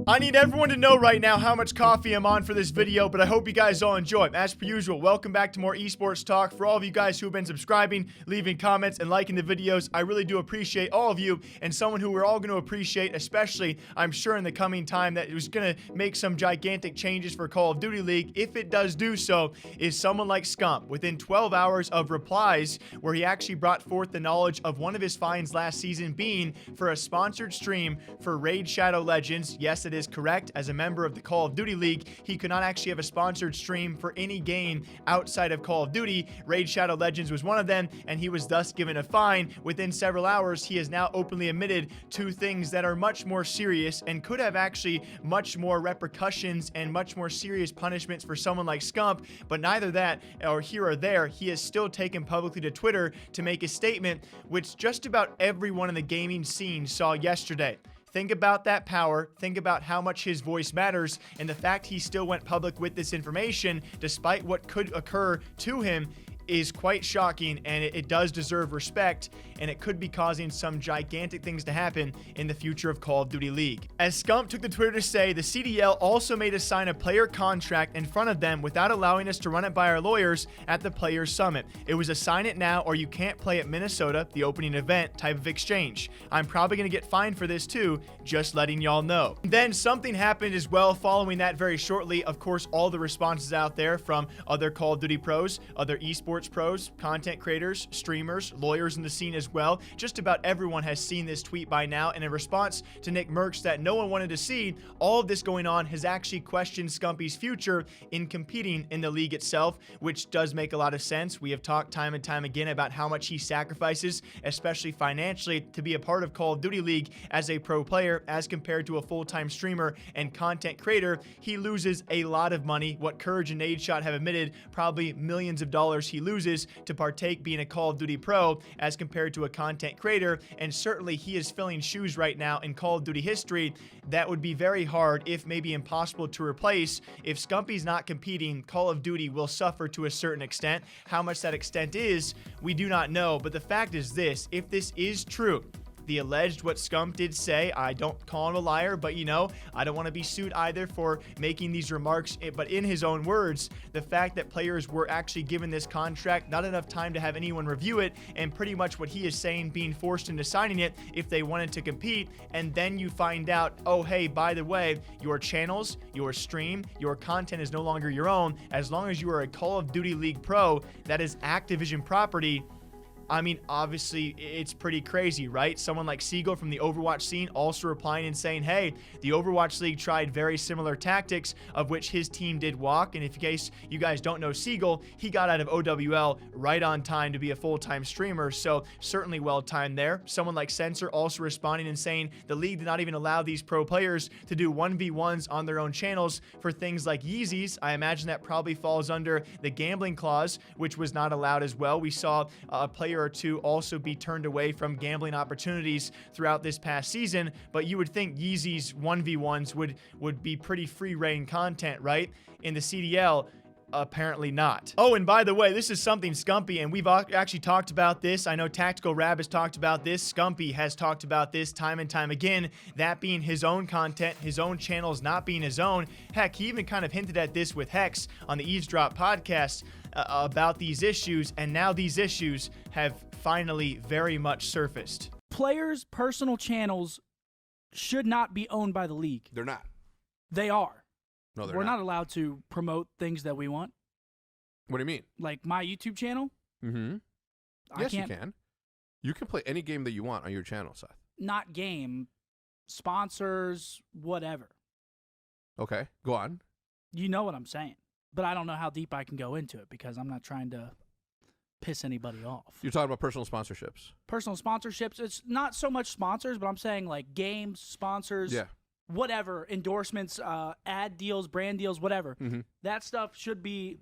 I need everyone to know right now how much coffee I'm on for this video, but I hope you guys all enjoy. As per usual, welcome back to more esports talk. For all of you guys who have been subscribing, leaving comments, and liking the videos, I really do appreciate all of you, and someone who we're all going to appreciate, especially, I'm sure in the coming time, that it was going to make some gigantic changes for Call of Duty League, if it does do so, is someone like Scump. Within 12 hours of replies, where he actually brought forth the knowledge of one of his fines last season being for a sponsored stream for Raid Shadow Legends. Yes, it is correct. As a member of the Call of Duty League, he could not actually have a sponsored stream for any game outside of Call of Duty. Raid Shadow Legends was one of them, and he was thus given a fine. Within several hours, he has now openly admitted to things that are much more serious and could have actually much more repercussions and much more serious punishments for someone like Scump, but neither that or here or there, he has still taken publicly to Twitter to make a statement which just about everyone in the gaming scene saw yesterday. Think about that power, think about how much his voice matters, and the fact he still went public with this information despite what could occur to him is quite shocking, and it does deserve respect, and it could be causing some gigantic things to happen in the future of Call of Duty League. As Scump took the Twitter to say, the CDL also made us sign a player contract in front of them without allowing us to run it by our lawyers at the Players Summit. It was a sign it now or you can't play at Minnesota, the opening event type of exchange. I'm probably going to get fined for this too, just letting y'all know. Then something happened as well following that very shortly. Of course, all the responses out there from other Call of Duty pros, other esports pros, content creators, streamers, lawyers in the scene as well. Just about everyone has seen this tweet by now, and in response to Nick Merckx that no one wanted to see, all of this going on has actually questioned Scumpy's future in competing in the league itself, which does make a lot of sense. We have talked time and time again about how much he sacrifices, especially financially, to be a part of Call of Duty League as a pro player as compared to a full-time streamer and content creator. He loses a lot of money. What Courage and Nadeshot have admitted, probably millions of dollars he loses to partake being a Call of Duty pro as compared to a content creator, and certainly he is filling shoes right now in Call of Duty history that would be very hard, if maybe impossible, to replace. If Scumpy's not competing, Call of Duty will suffer to a certain extent. How much that extent is, we do not know, but the fact is this: if this is true, the alleged what Scump did say, I don't call him a liar, but you know, I don't want to be sued either for making these remarks, but in his own words, the fact that players were actually given this contract, not enough time to have anyone review it, and pretty much what he is saying, being forced into signing it if they wanted to compete, and then you find out, oh hey, by the way, your channels, your stream, your content is no longer your own. As long as you are a Call of Duty League pro, that is Activision property. I mean, obviously, it's pretty crazy, right? Someone like Siegel from the Overwatch scene also replying and saying, hey, the Overwatch League tried very similar tactics, of which his team did walk. And in case you guys don't know Siegel, he got out of OWL right on time to be a full-time streamer, so certainly well-timed there. Someone like Censor also responding and saying the league did not even allow these pro players to do 1v1s on their own channels for things like Yeezys. I imagine that probably falls under the gambling clause, which was not allowed as well. We saw a player or two also be turned away from gambling opportunities throughout this past season, but you would think Yeezy's 1v1s would be pretty free reign content, right? In the CDL, apparently not. Oh, and by the way, this is something Scumpy, and we've actually talked about this. I know Tactical Rab has talked about this. Scumpy has talked about this time and time again, that being his own content, his own channels not being his own. Heck, he even kind of hinted at this with Hex on the Eavesdrop podcast about these issues, and now these issues have finally very much surfaced. Players' personal channels should not be owned by the league. They're not. They are. No, We're not allowed to promote things that we want. What do you mean? Like my YouTube channel? Mm-hmm. Yes, you can. You can play any game that you want on your channel, Seth. Not game. Sponsors, whatever. Okay, go on. You know what I'm saying. But I don't know how deep I can go into it because I'm not trying to piss anybody off. You're talking about personal sponsorships. Personal sponsorships. It's not so much sponsors, but I'm saying like games, sponsors, whatever, endorsements, ad deals, brand deals, whatever. Mm-hmm. That stuff should be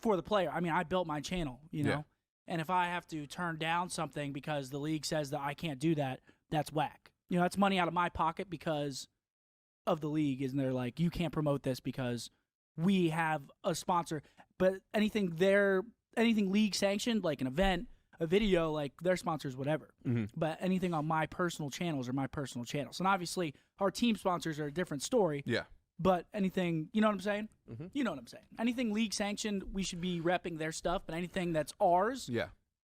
for the player. I mean, I built my channel, you know, and if I have to turn down something because the league says that I can't do that, that's whack. You know, that's money out of my pocket because of the league, isn't there? Like, you can't promote this because we have a sponsor. But anything league sanctioned, like an event, a video, like their sponsors, whatever. But anything on my personal channels are my personal channels. And obviously, our team sponsors are a different story. Yeah. But anything, you know what I'm saying? You know what I'm saying. Anything league sanctioned, we should be repping their stuff. But anything that's ours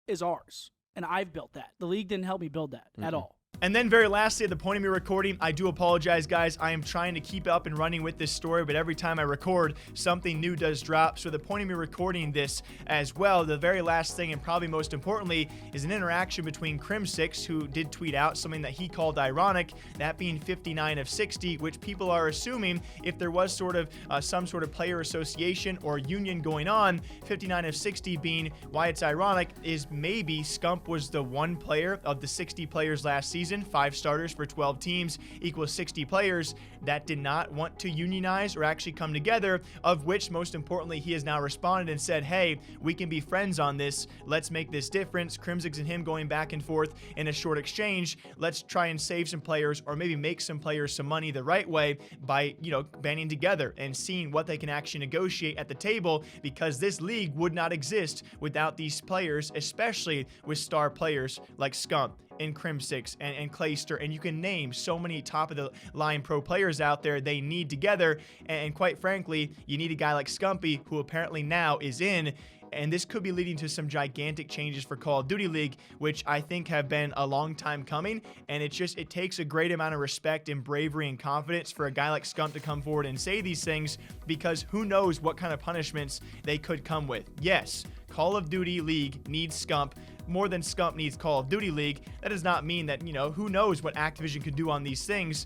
is ours. And I've built that. The league didn't help me build that at all. And then very lastly, at the point of me recording, I do apologize, guys. I am trying to keep up and running with this story, but every time I record, something new does drop. So at the point of me recording this as well, the very last thing, and probably most importantly, is an interaction between Crim6, who did tweet out something that he called ironic, that being 59 of 60, which people are assuming if there was sort of some sort of player association or union going on, 59 of 60 being why it's ironic is maybe Scump was the one player of the 60 players last season, 5 starters for 12 teams equals 60 players, that did not want to unionize or actually come together, of which most importantly he has now responded and said, hey, we can be friends on this, let's make this difference. Crimsix and him going back and forth in a short exchange, let's try and save some players or maybe make some players some money the right way by, you know, banding together and seeing what they can actually negotiate at the table, because this league would not exist without these players, especially with star players like Scump and Crim6 and Clayster, and you can name so many top of the line pro players out there they need together. And quite frankly, you need a guy like Scumpy, who apparently now is in, and this could be leading to some gigantic changes for Call of Duty League, which I think have been a long time coming. And it takes a great amount of respect and bravery and confidence for a guy like Scump to come forward and say these things, because who knows what kind of punishments they could come with. Yes, Call of Duty League needs Scump more than Scump needs Call of Duty League. That does not mean that, you know, who knows what Activision could do on these things.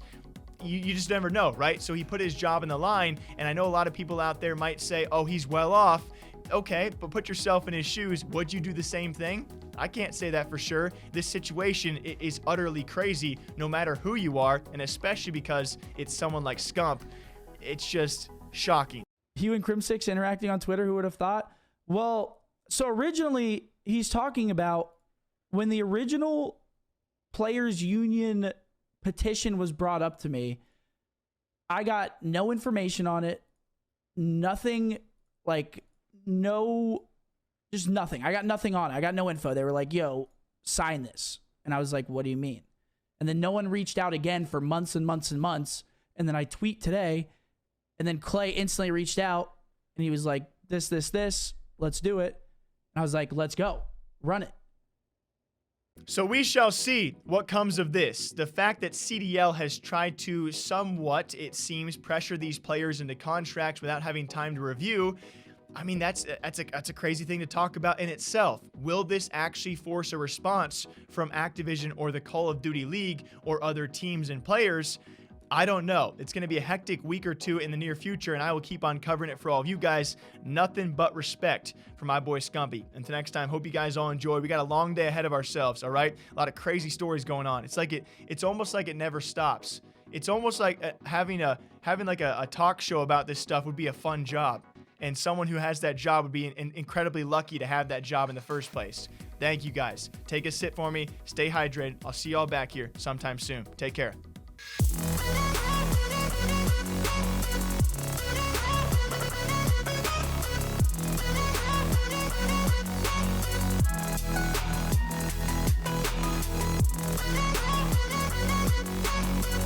You just never know, right? So he put his job in the line, and I know a lot of people out there might say, oh, he's well off. Okay, but put yourself in his shoes. Would you do the same thing? I can't say that for sure. This situation is utterly crazy, no matter who you are, and especially because it's someone like Scump. It's just shocking. Hugh and Crim6 interacting on Twitter, who would have thought? Well, so originally he's talking about when the original players union petition was brought up to me, I got no information on it. Nothing, like just nothing. I got nothing on it. I got no info. They were like, yo, sign this. And I was like, what do you mean? And then no one reached out again for months and months and months. And then I tweet today, and then Clay instantly reached out, and he was like, this, let's do it. I was like, let's go. Run it. So we shall see what comes of this. The fact that CDL has tried to somewhat, it seems, pressure these players into contracts without having time to review, I mean, that's a crazy thing to talk about in itself. Will this actually force a response from Activision or the Call of Duty League or other teams and players? I don't know. It's going to be a hectic week or two in the near future, and I will keep on covering it for all of you guys. Nothing but respect for my boy Scumpy. Until next time, hope you guys all enjoy. We got a long day ahead of ourselves, all right? A lot of crazy stories going on. It's almost like it never stops. It's almost like having like a talk show about this stuff would be a fun job. And someone who has that job would be incredibly lucky to have that job in the first place. Thank you guys. Take a sip for me. Stay hydrated. I'll see y'all back here sometime soon. Take care.